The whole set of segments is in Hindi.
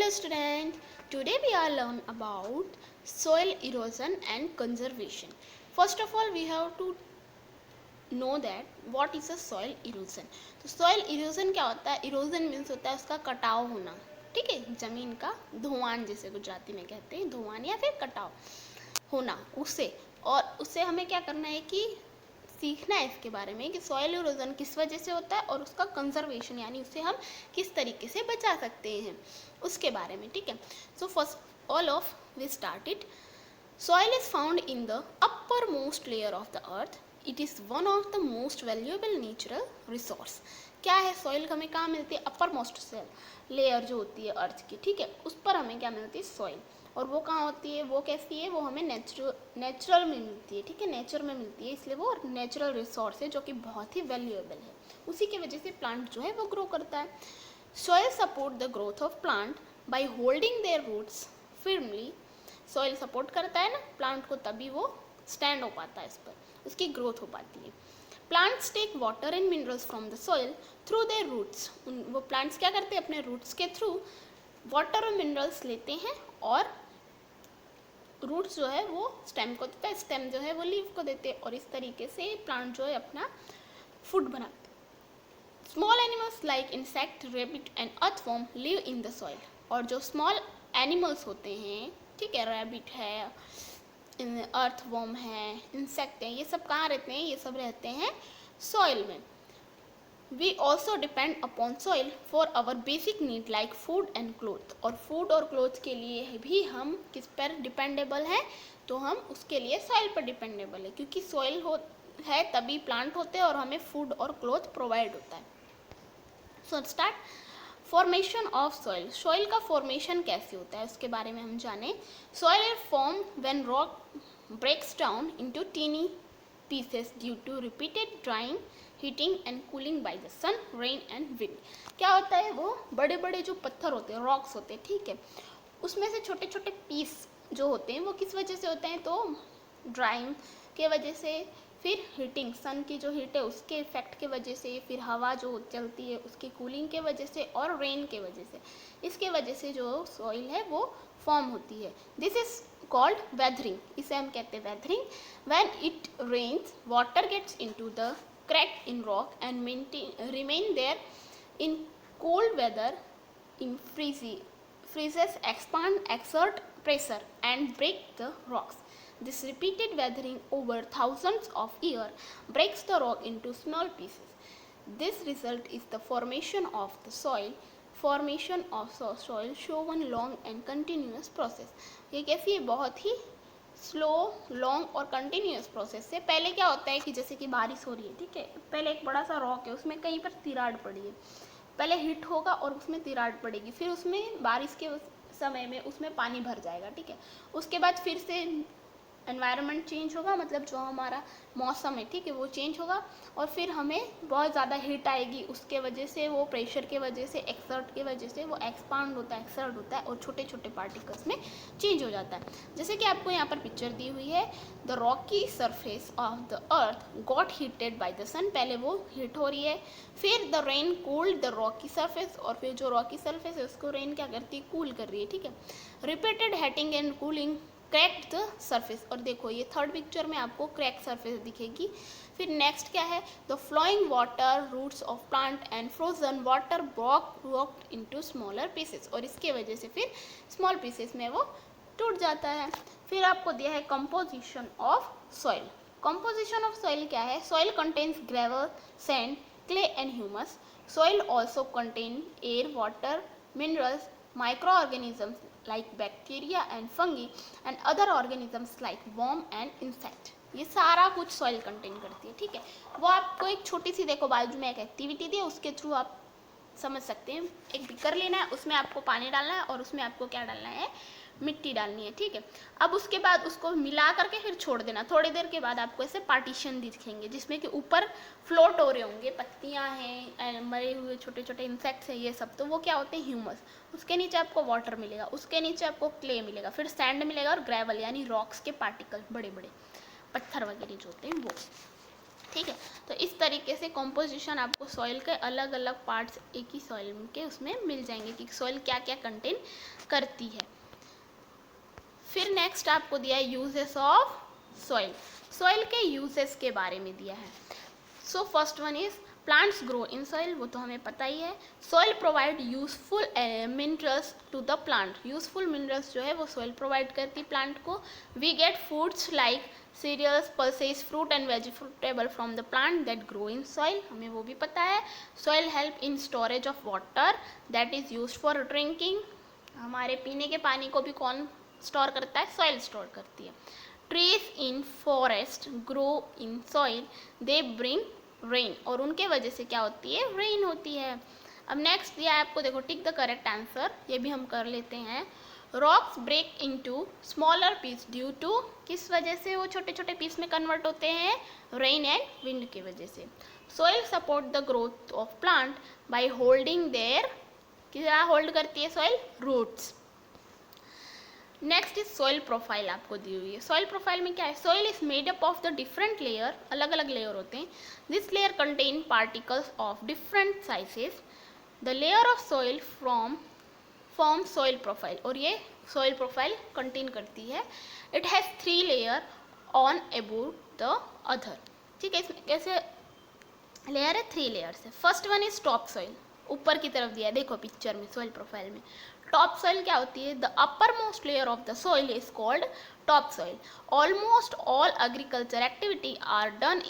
Hello student, today we are learn about soil erosion and conservation. First of all we have to know that what is a soil erosion. तो soil erosion क्या होता है? Erosion means होता है उसका कटाव होना, ठीक है, जमीन का धोवान, जैसे गुजराती में कहते हैं धोवान या फिर कटाव होना उसे, और उससे हमें क्या करना है कि सीखना है इसके बारे में कि सॉइल इरोजन किस वजह से होता है और उसका कंजर्वेशन यानी उसे हम किस तरीके से बचा सकते हैं उसके बारे में, ठीक है। So first all of we start it. Soil is found in the upper most layer of the earth. It is one of the most valuable natural resource. क्या है सॉइल, हमें कहाँ मिलती है? अपर मोस्ट लेयर जो होती है अर्थ की, ठीक है, उस पर हमें क्या मिलती है? सॉइल। और वो कहाँ होती है, वो कैसी है? वो हमें नेचुरल में मिलती है, ठीक है, नेचर में मिलती है, इसलिए वो नेचुरल रिसोर्स है जो कि बहुत ही वैल्यूएबल है। उसी की वजह से प्लांट जो है वो ग्रो करता है। Soil support the growth of plant by holding their roots firmly. Soil support करता है ना प्लांट को, तभी वो स्टैंड हो पाता है, इस पर उसकी ग्रोथ हो पाती है। Plants take water and minerals from the soil through their roots. वो प्लांट्स क्या करते हैं? अपने रूट्स के थ्रू वाटर और मिनरल्स लेते हैं और रूट्स जो है वो स्टेम को देता है, स्टेम जो है वो लीफ को देते हैं, और इस तरीके से प्लांट जो है अपना फूड बनाते हैं। Small animals like insect, rabbit and earthworm live in the soil. और जो स्मॉल एनिमल्स होते हैं, ठीक है, रैबिट है, अर्थवर्म है, इंसेक्ट है, ये सब कहाँ रहते हैं? ये सब रहते हैं सॉइल में। We also depend upon soil for our basic need like food and cloth। और फूड और क्लोथ के लिए भी हम किस पर डिपेंडेबल हैं? तो हम उसके लिए सॉइल पर डिपेंडेबल है, क्योंकि सॉइल है तभी प्लांट होते हैं और हमें फूड और क्लोथ प्रोवाइड होता है। So start. Formation of soil. Soil का फॉर्मेशन कैसे होता है उसके बारे में हम जाने। Soil is form when rock breaks down into tiny pieces due to repeated drying, heating and cooling by the sun, rain and wind। क्या होता है? वो बड़े बड़े जो पत्थर होते हैं, रॉक्स होते हैं, ठीक है, उसमें से छोटे छोटे पीस जो होते हैं वो किस वजह से होते हैं? तो ड्राइंग के वजह से, फिर हीटिंग, सन की जो हीट है उसके इफेक्ट के वजह से, फिर हवा जो चलती है उसकी कूलिंग के वजह से, और रेन के वजह से, इसके वजह से जो सॉइल है वो फॉर्म होती है। This is called weathering. इसे हम कहते हैं weathering. When it rains water gets into the crack in rock and remain there in cold weather in freezes expand exert pressure and break the rocks. This repeated weathering over thousands of years breaks the rock into small pieces. This result is the formation of the soil. Formation of soil show one long and continuous process. ये कैसी है? बहुत ही स्लो, लॉन्ग और कंटिन्यूस प्रोसेस से। पहले क्या होता है कि जैसे कि बारिश हो रही है, ठीक है, पहले एक बड़ा सा रॉक है, उसमें कहीं पर तिराड़ पड़ी है, पहले हिट होगा और उसमें तिराड़ पड़ेगी, फिर उसमें बारिश के समय में उसमें पानी भर जाएगा, ठीक है, उसके बाद फिर से एनवायरनमेंट चेंज होगा, मतलब जो हमारा मौसम है, ठीक है, वो चेंज होगा, और फिर हमें बहुत ज़्यादा हीट आएगी, उसके वजह से वो प्रेशर के वजह से, एक्सर्ट के वजह से वो एक्सपांड होता है, एक्सर्ट होता है और छोटे छोटे पार्टिकल्स में चेंज हो जाता है। जैसे कि आपको यहाँ पर पिक्चर दी हुई है, the rocky surface of the earth got heated by the sun. पहले वो हीट हो रही है, फिर the rain cooled the rocky surface, और फिर जो रॉकी सरफेस है उसको रेन क्या करती है? कूल कर रही है, ठीक है। Repeated heating and cooling cracked the surface. और देखो ये थर्ड पिक्चर में आपको क्रैक सरफेस दिखेगी। फिर नेक्स्ट क्या है? The flowing water, roots of plant and frozen water broke into smaller pieces, और इसके वजह से फिर स्मॉल पीसेस में वो टूट जाता है। फिर आपको दिया है composition of soil. Composition of soil क्या है? Soil contains gravel, sand, clay and humus. Soil also contain air, water, minerals, micro organisms like bacteria and fungi and other organisms like worm and insect। ये सारा कुछ सॉइल कंटेन करती है, ठीक है। वो आपको एक छोटी सी, देखो बाजू में एक एक्टिविटी दी है, उसके थ्रू आप समझ सकते हैं। एक बीकर लेना है, उसमें आपको पानी डालना है और उसमें आपको क्या डालना है? मिट्टी डालनी है, ठीक है। अब उसके बाद उसको मिला करके फिर छोड़ देना। थोड़ी देर के बाद आपको ऐसे पार्टीशन दिखेंगे जिसमें कि ऊपर फ्लोट हो रहे होंगे, पत्तियां हैं, मरे हुए छोटे छोटे इंसेक्ट्स हैं, ये सब, तो वो क्या होते हैं? ह्यूमस। उसके नीचे आपको वाटर मिलेगा, उसके नीचे आपको क्ले मिलेगा, फिर सैंड मिलेगा और ग्रेवल यानी रॉक्स के पार्टिकल, बड़े बड़े पत्थर वगैरह जो होते हैं वो, ठीक है। तो इस तरीके से कॉम्पोजिशन आपको सॉइल के अलग अलग पार्ट्स एक ही सॉइल के उसमें मिल जाएंगे कि सॉइल क्या क्या कंटेन करती है। फिर नेक्स्ट आपको दिया है यूजेस ऑफ सॉइल। सॉइल के यूजेस के बारे में दिया है। So first one is plants grow in soil, वो तो हमें पता ही है। Soil provide useful minerals to the plant, useful minerals जो है वो सॉइल प्रोवाइड करती प्लांट को। We get foods like cereals, pulses, fruit and vegetable from the plant that grow in soil, हमें वो भी पता है। Soil help in storage of water that is use for drinking, हमारे पीने के पानी को भी कौन स्टोर करता है? सॉइल स्टोर करती है। Trees in forest grow in soil, they bring rain, और उनके वजह से क्या होती है? रेन होती है। अब नेक्स्ट दिया है आपको, देखो टिक द करेक्ट आंसर, ये भी हम कर लेते हैं। Rocks break into smaller piece due to, किस वजह से वो छोटे छोटे पीस में कन्वर्ट होते हैं? रेन एंड विंड की वजह से। Soil support the growth of plant by holding their, क्या होल्ड करती है soil? Roots. Next is soil profile आपको दी हुई है। सॉइल प्रोफाइल में क्या है? Soil is made up of the different layer, अलग अलग लेयर होते हैं। This layer contain particles of different sizes. The layer of soil form soil profile, और ये सॉइल प्रोफाइल कंटेन करती है। It has 3 layer on about the other, ठीक है। इसमें कैसे लेयर है? 3 लेयर्स है। First one is top soil, ऊपर की तरफ दिया है, देखो पिक्चर में सॉइल प्रोफाइल में। टॉप सॉइल क्या होती है? The upper most layer of the soil is called top soil. Almost all agriculture activity are done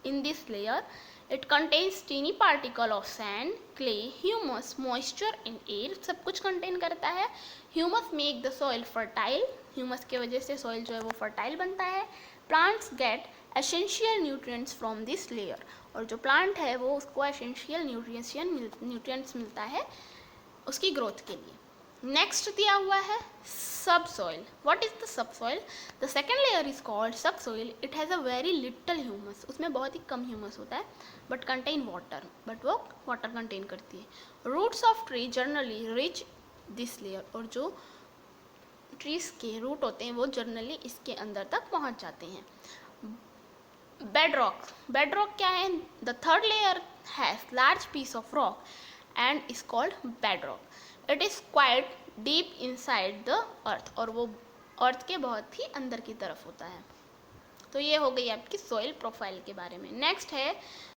in this layer. It contains tiny particle of sand, clay, humus, moisture and air, सब कुछ कंटेन करता है। Humus make the soil fertile, humus की वजह से सॉइल जो है वो फर्टाइल बनता है। Plants get essential nutrients from this layer, और जो प्लांट है वो उसको एसेंशियल न्यूट्रिएंट्स मिलता है उसकी ग्रोथ के लिए। नेक्स्ट दिया हुआ है subsoil. What is the subsoil? The second layer is called subsoil. It has a very little humus, उसमें बहुत ही कम ह्यूमस होता है, बट कंटेन वाटर, बट वो वाटर कंटेन करती है। Roots of tree generally reach this layer, और जो ट्रीज के रूट होते हैं वो जनरली इसके अंदर तक पहुंच जाते हैं। बेड रॉक, बेड रॉक क्या है? The third layer has large piece of rock and is called bedrock. It is quite deep inside the earth, और वो अर्थ के बहुत ही अंदर की तरफ होता है। तो ये हो गई आपकी सॉइल प्रोफाइल के बारे में। नेक्स्ट है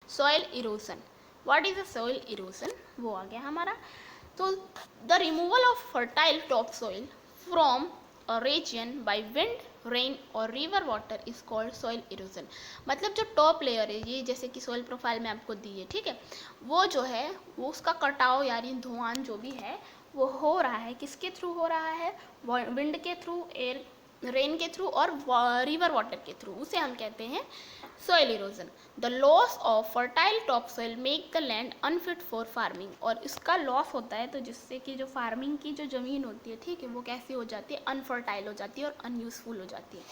soil erosion. What is a soil erosion? वो आ गया हमारा। तो the removal of fertile top soil from a region by wind, rain और river water is called soil erosion. मतलब जो टॉप लेयर है ये, जैसे कि सॉइल प्रोफाइल में आपको दी है, ठीक है, वो जो है वो उसका कटाव यानी धुआं जो भी है वो हो रहा है, किसके थ्रू हो रहा है? विंड के थ्रू, एयर, रेन के थ्रू और रिवर वाटर के थ्रू, उसे हम कहते हैं soil erosion. The loss of fertile top soil make the land unfit for farming, और इसका लॉस होता है तो जिससे कि जो फार्मिंग की जो ज़मीन होती है, ठीक है, वो कैसी हो जाती है? अनफर्टाइल हो जाती है और अनयूजफुल हो जाती है।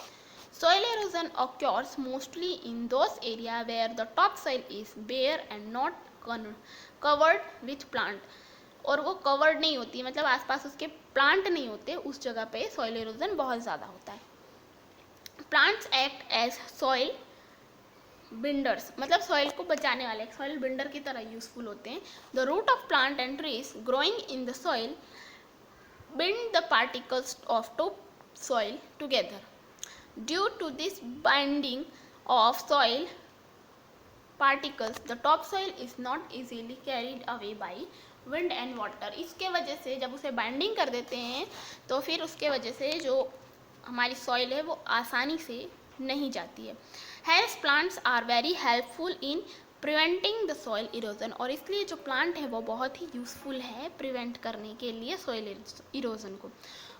Soil erosion occurs mostly in those area where the top soil is bare and not covered with plant, और वो कवर्ड नहीं होती है, मतलब आसपास उसके प्लांट नहीं होते, उस जगह पे सॉइल इरोजन बहुत ज़्यादा होता है। प्लांट्स एक्ट एज सॉइल बिंडर्स, मतलब सॉइल को बचाने वाले, सॉइल बिंडर की तरह यूजफुल होते हैं। The root of plant and trees growing in the soil bind the particles of top soil together. Due to this binding of soil particles, the topsoil is not easily carried away by wind and water. इसके वजह से जब उसे बाइंडिंग कर देते हैं तो फिर उसके वजह से जो हमारी सॉइल है वो आसानी से नहीं जाती है। Hence plants are very helpful in preventing the soil erosion, और इसलिए जो प्लांट है वो बहुत ही यूजफुल है प्रिवेंट करने के लिए सॉइल इरोजन को।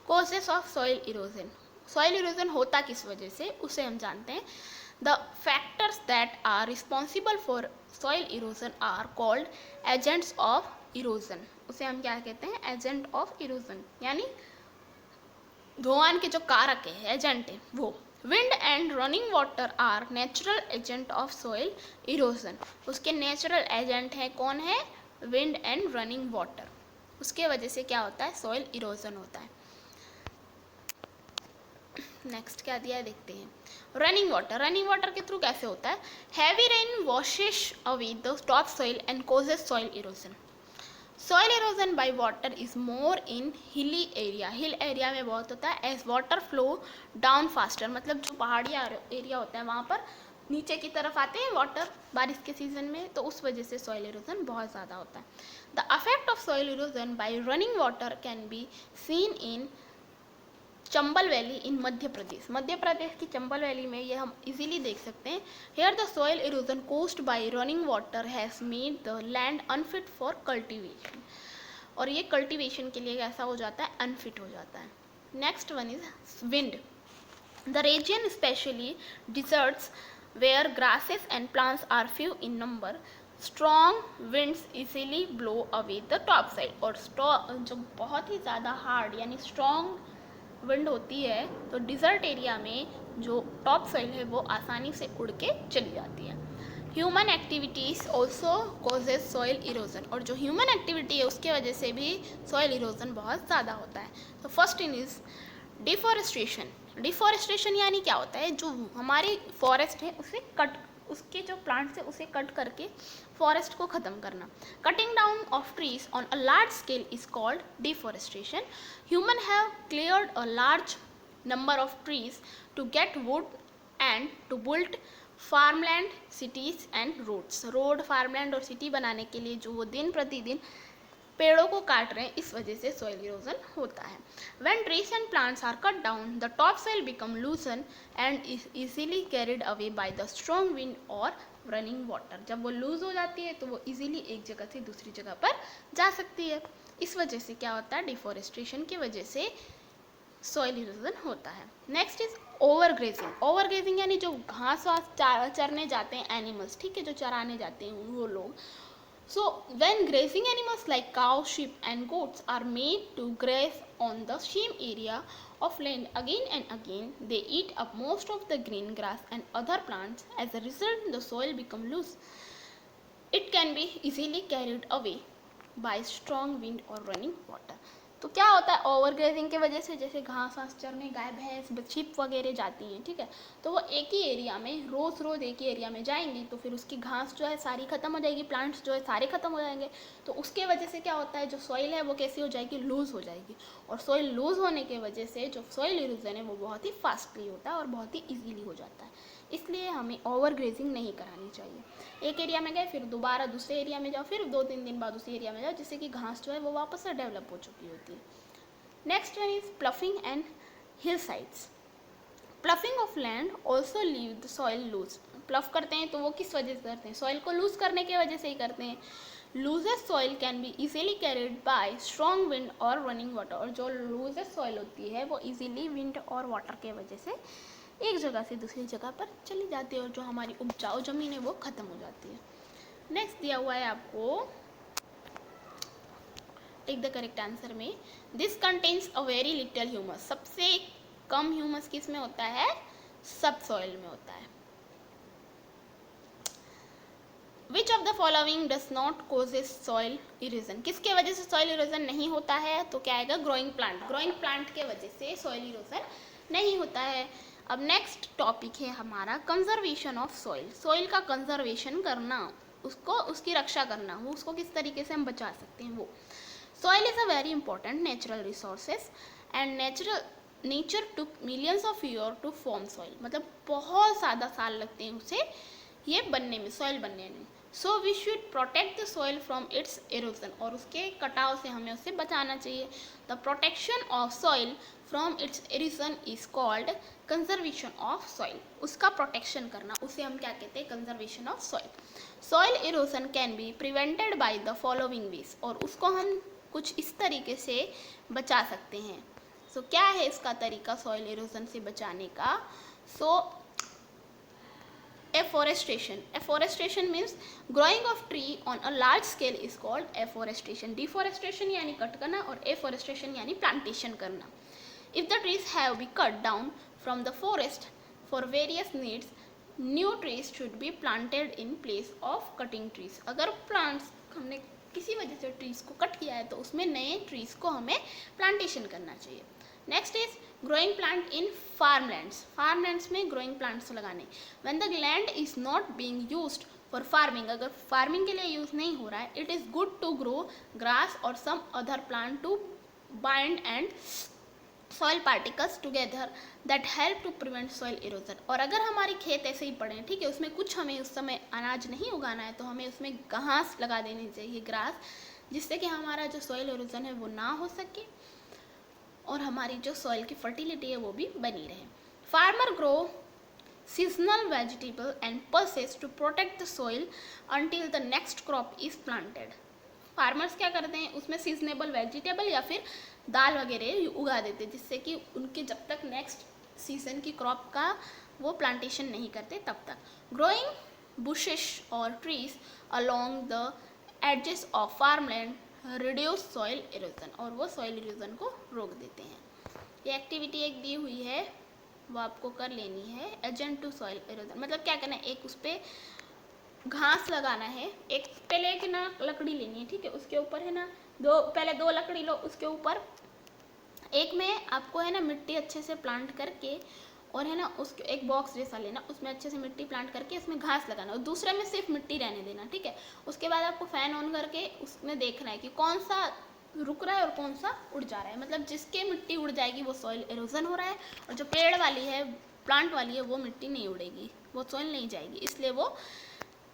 Causes of soil erosion, soil erosion होता किस वजह से उसे हम जानते हैं। The factors that are responsible for soil erosion are called agents of erosion, उसे हम क्या कहते हैं? एजेंट ऑफ इरोजन, यानी धुआं के जो कारक है, एजेंट है वो। Wind and running water are natural agent of soil erosion, उसके नेचुरल एजेंट है, कौन है? विंड एंड रनिंग वाटर, उसके वजह से क्या होता है? सॉइल इरोजन होता है। नेक्स्ट क्या दिया है देखते हैं। रनिंग वाटर, रनिंग वाटर के थ्रू कैसे होता है? Heavy rain washes away the top soil and causes soil erosion. Soil erosion by water is more in hilly area, hill area में बहुत होता है। As water flow down faster, मतलब जो पहाड़ी एरिया होता है वहाँ पर नीचे की तरफ आते हैं वाटर बारिश के सीजन में, तो उस वजह से सॉइल इरोजन बहुत ज़्यादा होता है। The affect of soil erosion by running water can be seen in Chambal valley in Madhya Pradesh, Madhya Pradesh की चंबल वैली में ये हम इजीली देख सकते हैं। Here the soil erosion caused by running water has made the land unfit for cultivation, और ये कल्टीवेशन के लिए कैसा हो जाता है? अनफिट हो जाता है। Next one is wind. The region specially deserts where grasses and plants are few in number, strong winds easily blow away the top side, और जो बहुत ही ज़्यादा हार्ड यानी स्ट्रॉन्ग विंड होती है तो डिजर्ट एरिया में जो टॉप सॉइल है वो आसानी से उड़ के चली जाती है। Human activities also causes soil erosion, और जो ह्यूमन एक्टिविटी है उसके वजह से भी सॉइल इरोजन बहुत ज़्यादा होता है। तो first in is deforestation. Deforestation यानी क्या होता है? जो हमारी फॉरेस्ट है उसे कट, उसके जो प्लांट्स है उसे कट करके फॉरेस्ट को ख़त्म करना। Cutting down of trees on a large scale is called deforestation. Human have cleared a large number of trees to get wood and to build farmland, cities and roads. Road, farmland और सिटी बनाने के लिए जो वो दिन प्रतिदिन पेड़ों को काट रहे हैं, इस वजह से सॉइल इरोजन होता है। When trees and plants are cut down, the topsoil become loosened and is easily carried away by the strong wind or running water. जब वो लूज हो जाती है तो वो इजीली एक जगह से दूसरी जगह पर जा सकती है। इस वजह से क्या होता है? डिफॉरेस्टेशन की वजह से सॉइल इरोजन होता है। Next is overgrazing. ओवरग्रेजिंग यानी जो घास वास चरने जाते हैं एनिमल्स, ठीक है, जो चराने जाते हैं वो लोग। So when grazing animals like cow, sheep and goats are made to graze on the same area of land again and again, they eat up most of the green grass and other plants. As a result, the soil becomes loose. It can be easily carried away by strong wind or running water. तो क्या होता है ओवरग्रेजिंग के वजह से? जैसे घास वास चरने गाय भैंस छिप वगैरह जाती हैं, ठीक है, तो वो एक ही एरिया में रोज़ एक ही एरिया में जाएंगी तो फिर उसकी घास जो है सारी ख़त्म हो जाएगी, प्लांट्स जो है सारे ख़त्म हो जाएंगे। तो उसके वजह से क्या होता है? जो सॉइल है वो कैसी हो जाएगी? लूज़ हो जाएगी, और सॉइल लूज़ होने के वजह से जो सॉइल इरोजन है वो बहुत ही फास्टली होता है और बहुत ही ईजीली हो जाता है। इसलिए हमें ओवरग्रेजिंग नहीं करानी चाहिए। एक एरिया में गए फिर दोबारा दूसरे एरिया में जाओ, फिर 2-3 दिन बाद उसी एरिया में जाओ, जिससे कि घास जो है वो वापस से डेवलप हो चुकी होती है। Next one is ploughing and hill sides. Ploughing of land also leave the soil loose. Plough करते हैं तो वो किस वजह से करते हैं? सॉइल को लूज करने की वजह से ही करते हैं। Loosest soil can be easily carried by strong wind और रनिंग वाटर, और जो लूजेस्ट सॉइल होती है वो इजीली विंड और वाटर के वजह से एक जगह से दूसरी जगह पर चली जाती है, और जो हमारी उपजाऊ ज़मीन है वो ख़त्म हो जाती है। नेक्स्ट दिया हुआ है आपको, टेक द करेक्ट आंसर में, this contains a very little humus. सबसे कम ह्यूमस किस में होता है? सब सॉइल में होता है। Which of the following does not causes soil erosion? किसके वजह से सॉइल इरोजन नहीं होता है? तो क्या आएगा? Growing plant. ग्रोइंग प्लांट के वजह से सॉइल इरोजन नहीं होता है। अब नेक्स्ट टॉपिक है हमारा कंजर्वेशन ऑफ सॉइल। सॉइल का कंजर्वेशन करना, उसको उसकी रक्षा करना, वो उसको किस तरीके से हम बचा सकते हैं वो। Soil is a very important natural resources and nature took millions of year to form soil. मतलब बहुत ज़्यादा साल लगते हैं उसे ये बनने में, सॉइल बनने में। So we should protect the soil from its erosion, और उसके कटाव से हमें उससे बचाना चाहिए। The protection of soil from its erosion is called conservation of soil. उसका प्रोटेक्शन करना, उसे हम क्या कहते हैं? Conservation of soil. Soil erosion can be prevented by the following ways, और उसको हम कुछ इस तरीके से बचा सकते हैं। सो क्या है इसका तरीका सॉइल इरोजन से बचाने का? सो afforestation. Afforestation means growing of tree on a large scale is called afforestation. Deforestation यानी कट करना, और afforestation यानी plantation करना. If the trees have been cut down from the forest for various needs, new trees should be planted in place of cutting trees. अगर plants हमने किसी वजह से ट्रीज को कट किया है तो उसमें नए ट्रीज को हमें प्लांटेशन करना चाहिए। Next is growing plant in farmlands, farmlands में ग्रोइंग प्लांट्स लगाने। When the land is not being used for farming, अगर फार्मिंग के लिए यूज नहीं हो रहा है, it is good to grow grass और some other plant to bind and soil particles together that help to prevent soil erosion. और अगर हमारे खेत ऐसे ही पड़े हैं, ठीक है, उसमें कुछ हमें उस समय अनाज नहीं उगाना है, तो हमें उसमें घास लगा देनी चाहिए, ग्रास, जिससे कि हमारा जो सॉइल इरोजन है वो ना हो सके और हमारी जो सॉइल की फर्टिलिटी है वो भी बनी रहे। Farmer grow seasonal vegetable and pulses to protect the soil until the next crop is planted। Farmers क्या करते हैं, उसमें सीजनेबल वेजिटेबल या फिर दाल वगैरह उगा देते हैं, जिससे कि उनके जब तक नेक्स्ट सीजन की क्रॉप का वो प्लांटेशन नहीं करते तब तक। ग्रोइंग बुशेस और trees along the edges of farmland reduce soil erosion, और वो सॉइल इरोजन को रोक देते हैं। ये एक्टिविटी एक दी हुई है, वो आपको कर लेनी है। एजेंट टू सॉइल इरोजन मतलब क्या करना है, एक उस पर घास लगाना है, एक पहले एक ना लकड़ी लेनी है, ठीक है, उसके ऊपर है ना पहले दो लकड़ी लो, उसके ऊपर एक में आपको है ना मिट्टी अच्छे से प्लांट करके, और है ना उसके एक बॉक्स जैसा लेना, उसमें अच्छे से मिट्टी प्लांट करके इसमें घास लगाना, और दूसरे में सिर्फ मिट्टी रहने देना, ठीक है। उसके बाद आपको फैन ऑन करके उसमें देखना है कि कौन सा रुक रहा है और कौन सा उड़ जा रहा है, मतलब जिसके मिट्टी उड़ जाएगी वो सॉइल इरोजन हो रहा है, और जो पेड़ वाली है, प्लांट वाली है, वो मिट्टी नहीं उड़ेगी, वो सॉइल नहीं जाएगी, इसलिए वो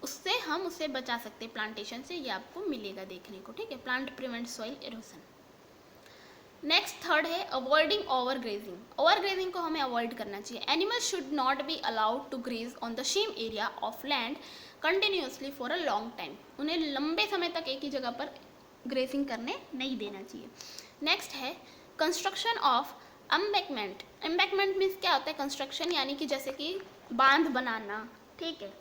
उससे हम उसे बचा सकते हैं प्लांटेशन से, ये आपको मिलेगा देखने को, ठीक है। Plant prevent soil erosion. Next third है avoiding over grazing. Over grazing को हमें अवॉइड करना चाहिए। Animals should not be allowed to graze on the same area of land continuously for a long time. उन्हें लंबे समय तक एक ही जगह पर ग्रेजिंग करने नहीं देना चाहिए। नेक्स्ट है construction of embankment. Embankment means क्या होता है, कंस्ट्रक्शन यानी कि जैसे कि बांध बनाना, ठीक है,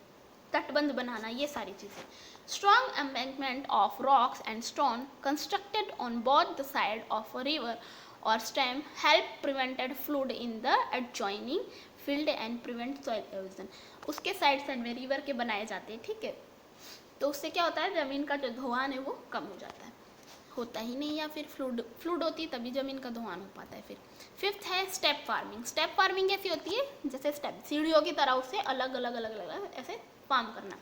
तटबंध बनाना, ये सारी चीज़ें। Strong embankment of rocks and stone constructed on both the side of a river और stem help prevented flood in the adjoining field and prevent soil erosion. उसके साइड साइड में रिवर के बनाए जाते हैं, ठीक है, तो उससे क्या होता है, ज़मीन का जो धोवान है वो कम हो जाता है, होता ही नहीं, या फिर फ्लूड होती है तभी ज़मीन का धोवान हो पाता है। फिर फिफ्थ है स्टेप फार्मिंग। स्टेप फार्मिंग कैसी होती है, जैसे स्टेप सीढ़ियों की तरह उसे अलग अलग अलग अलग ऐसे फार्म करना।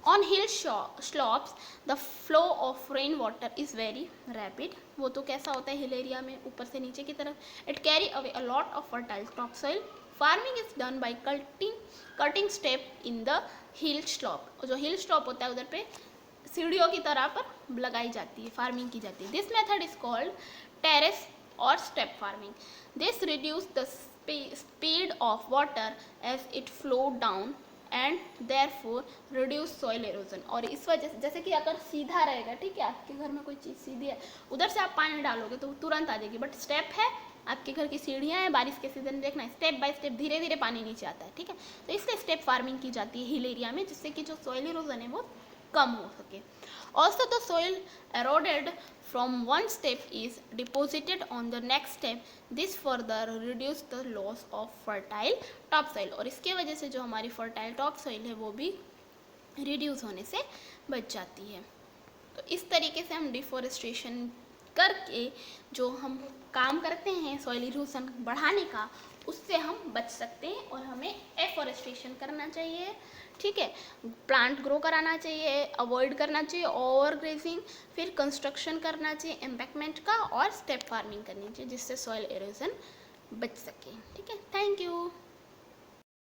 On hill slopes the flow of rain water is very rapid. वो तो कैसा होता है हिल एरिया में, ऊपर से नीचे की तरफ। It carry away a lot of fertile top soil. Farming is done by cutting step in the hill slope. जो हिल स्लॉप होता है उधर पे सीढ़ियों की तरह पर लगाई जाती है, फार्मिंग की जाती है। This method is called terrace और step farming. This reduce the speed of water as it flow down and therefore reduce soil erosion. और इस वजह से, जैसे कि अगर सीधा रहेगा, ठीक है, आपके घर में कोई चीज़ सीधी है, उधर से आप पानी डालोगे तो तुरंत आ जाएगी, बट स्टेप है, आपके घर की सीढ़ियाँ हैं, बारिश के सीजन देखना, स्टेप बाय स्टेप धीरे धीरे पानी नीचे आता है, ठीक है। तो इसलिए स्टेप फार्मिंग की जाती है हिल एरिया में, जिससे कि जो सॉइल इरोजन है वो कम हो सके। Also the soil eroded from one step is deposited on the next step. This further reduce the loss of fertile topsoil। और इसके वजह से जो हमारी fertile topsoil है वो भी reduce होने से बच जाती है। तो इस तरीके से हम डिफॉरेस्टेशन करके जो हम काम करते हैं सॉइल इरोजन बढ़ाने का, उससे हम बच सकते हैं, और हमें एफॉरेस्टेशन करना चाहिए, ठीक है, प्लांट ग्रो कराना चाहिए, अवॉइड करना चाहिए ओवर ग्रेजिंग, फिर कंस्ट्रक्शन करना चाहिए एम्बैंकमेंट का, और स्टेप फार्मिंग करनी चाहिए, जिससे सॉइल इरोजन बच सके, ठीक है। Thank you.